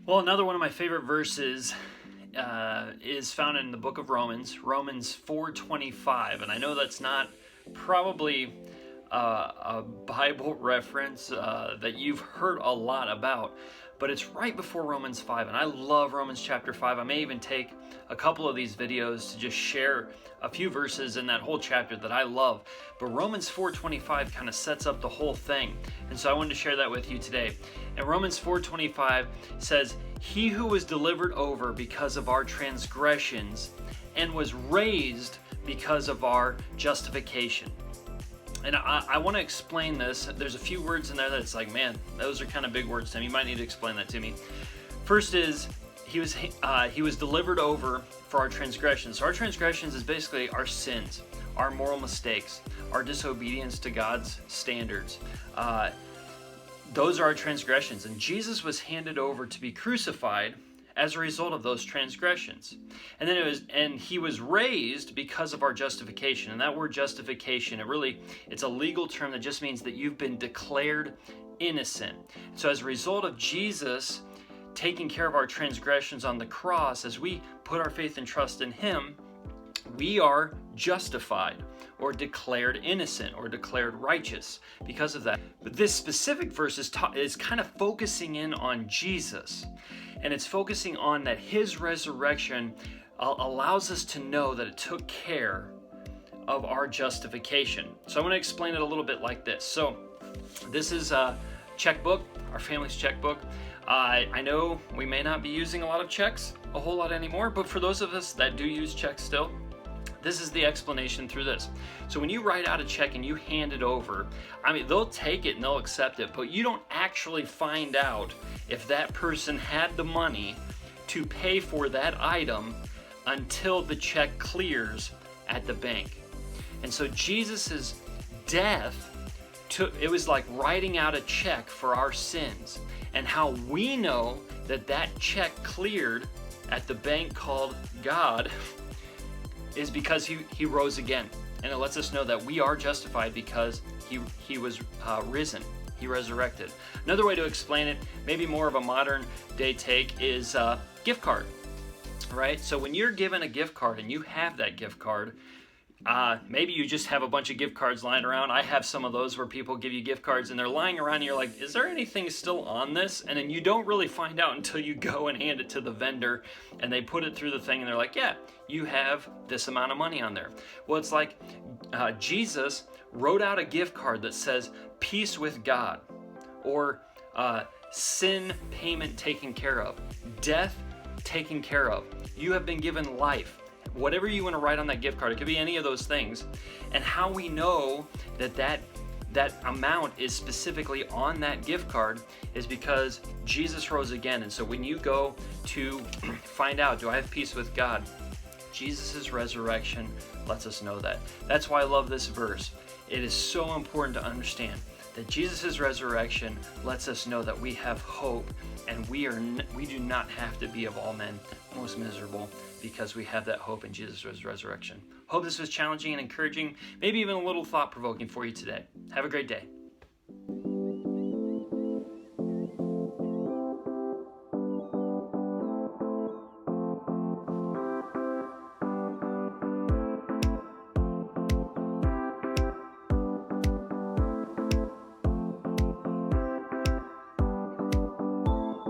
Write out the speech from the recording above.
Well, another one of my favorite verses is found in the book of Romans, Romans 4:25, and I know that's not probably a Bible reference that you've heard a lot about, but it's right before Romans 5, and I love Romans chapter 5. I may even take a couple of these videos to just share a few verses in that whole chapter that I love, but Romans 4:25 kind of sets up the whole thing, and so I wanted to share that with you today. And Romans 4:25 says, "He who was delivered over because of our transgressions and was raised because of our justification." And I want to explain this. There's a few words in there that's like, man, those are kind of big words, Tim. You might need to explain that to me. First is, he was delivered over for our transgressions. So our transgressions is basically our sins, our moral mistakes, our disobedience to God's standards. Those are our transgressions. And Jesus was handed over to be crucified as a result of those transgressions. And then he was raised because of our justification. And that word justification, it's a legal term that just means that you've been declared innocent. So as a result of Jesus taking care of our transgressions on the cross, as we put our faith and trust in him, we are justified or declared innocent or declared righteous because of that. But this specific verse is kind of focusing in on Jesus. And it's focusing on that his resurrection allows us to know that it took care of our justification. So I want to explain it a little bit like this. So this is a checkbook, our family's checkbook. I know we may not be using a lot of checks a whole lot anymore, but for those of us that do use checks still, this is the explanation through this. So when you write out a check and you hand it over, they'll take it and they'll accept it, but you don't actually find out if that person had the money to pay for that item until the check clears at the bank. And so Jesus's death it was like writing out a check for our sins. And how we know that that check cleared at the bank called God is because he rose again. And it lets us know that we are justified because he was risen. He resurrected. Another way to explain it, maybe more of a modern day take, is gift card, right? So when you're given a gift card and you have that gift card, maybe you just have a bunch of gift cards lying around. I have some of those where people give you gift cards and they're lying around and you're like, is there anything still on this? And then you don't really find out until you go and hand it to the vendor and they put it through the thing and they're like, yeah, you have this amount of money on there. Well, it's like Jesus wrote out a gift card that says peace with God, or sin payment taken care of, death taken care of. You have been given life. Whatever you want to write on that gift card, it could be any of those things. And how we know that amount is specifically on that gift card is because Jesus rose again. And so when you go to find out, do I have peace with God? Jesus' resurrection lets us know that. That's why I love this verse. It is so important to understand that Jesus' resurrection lets us know that we have hope, and we do not have to be of all men most miserable, because we have that hope in Jesus' resurrection. Hope this was challenging and encouraging, maybe even a little thought-provoking for you today. Have a great day.